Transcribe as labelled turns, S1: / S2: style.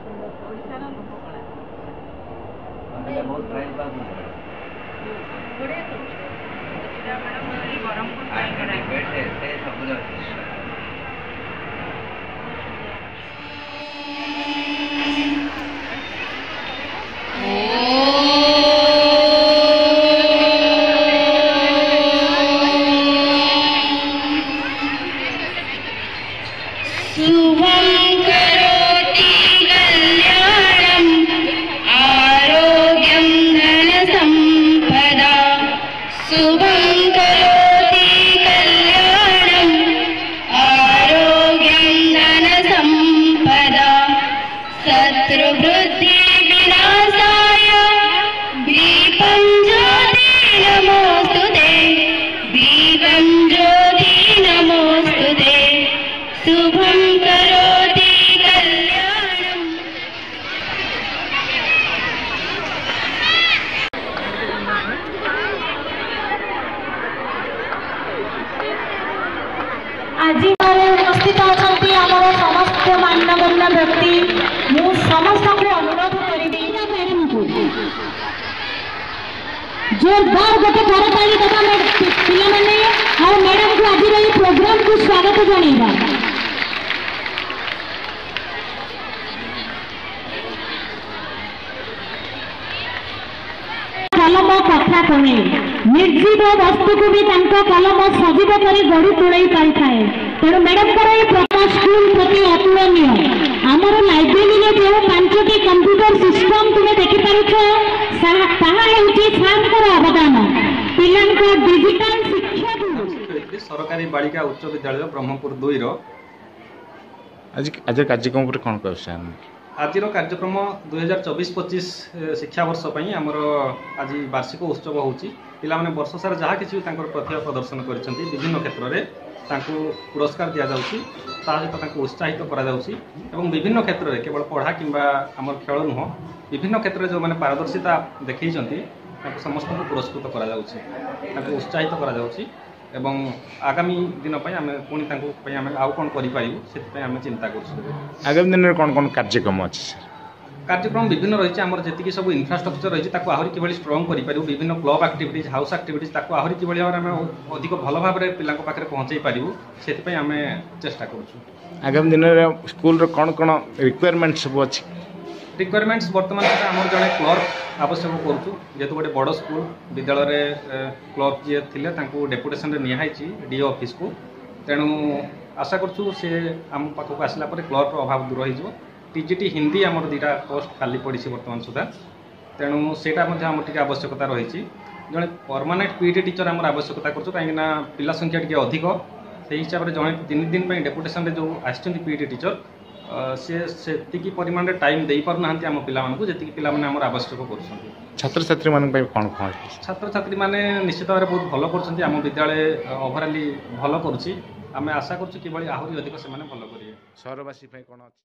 S1: ଓଡ଼ିଶାର ଲୋକକଳା
S2: बहुत प्राइस बात नहीं
S1: बड़े मैडम ब्रह्मपुर
S2: है सब
S3: आज उपस्थित अच्छा समस्त मान्यगण्य व्यक्ति मु समस्त को अनुरोध करी मैडम को जोरदार गोटे करताली देवा पिला मैंने और मैडम को आज ये प्रोग्राम को स्वागत जनइबा कलम कथा कहे निर्जीव वस्तु को भी कलम सजीव कर गढ़ी तोड़ पारि थाए तेणु मैडम स्कूल प्रति अतुलनीय आमर लाइब्रेरी में जो 5टी कंप्यूटर सिस्टम तुम्हें देखिपार अवदान पिला डिजिटल शिक्षा
S4: सरकारी बालिका उच्च विद्यालय ब्रह्मपुर 2
S5: आज कार्यक्रम कौन कह
S4: आज कार्यक्रम 2024-25 शिक्षा वर्ष आमर आज वार्षिक उत्सव होची पिला माने वर्ष सारा जहाँ किसी प्रतिभा प्रदर्शन कर विभिन्न क्षेत्र में पुरस्कार दि जाउची सहित उत्साहित करा विभिन्न क्षेत्र में केवल पढ़ा कि आम खेल नुह विभिन्न क्षेत्र में जो मैंने पारदर्शिता देखी समस्त को पुरस्कृत करा उत्साहित करा एवं आगामी दिन आम पुणी आउ कौन करें चिंता कर
S5: आगामी दिन में कौन कौन कार्यक्रम अच्छे
S4: कार्यक्रम विभिन्न रही आम जी सब इनफ्रास्ट्रक्चर रही आहरी कि स्ट्रंग कर विभिन्न क्लब आक्टिविटीज हाउस आक्टिविटीज आहरी कि भाव में अधिक भल भाव में पिला पाखे पहुँचे पारूँ से आम चेष्टा कर
S5: आगामी दिन में स्कूल कौन कौन रिक्वायरमेंट सब अच्छी
S4: रिक्वायरमेंट्स बर्तमान आम जड़े क्लर्क आवश्यक करूँ जेहेतु गोटे बड़ स्कूल विद्यालय क्लर्क जी थे डेपुटेशन निहाई डी ऑफिस को तेणु आशा करूँ सी आम पाखक आसला क्लर्क अभाव दूर हो टीजीटी हिंदी आम 2टा पोस्ट खाली पड़ी बर्तमान सुधा तेणु सेटा आम टी आवश्यकता रही जड़े परमानेंट पीटी टीचर आम आवश्यकता करूँ कहीं पिला संख्या टी अधिक से हिसाब से जड़े 3 दिन डेपुटेशन जो आसती पीटी टीचर से परिमाण टाइम दे पारना आम पिला जी पिला आवश्यक कर
S5: छात्र छात्री कौन
S4: छात्र छात्री मैंने निश्चित भाव बहुत भल कर आम विद्यालय ओवराली भल करुँच आम आशा करूँ कि आहरी अधिक से भल करेंगे
S5: सहरवासी कौन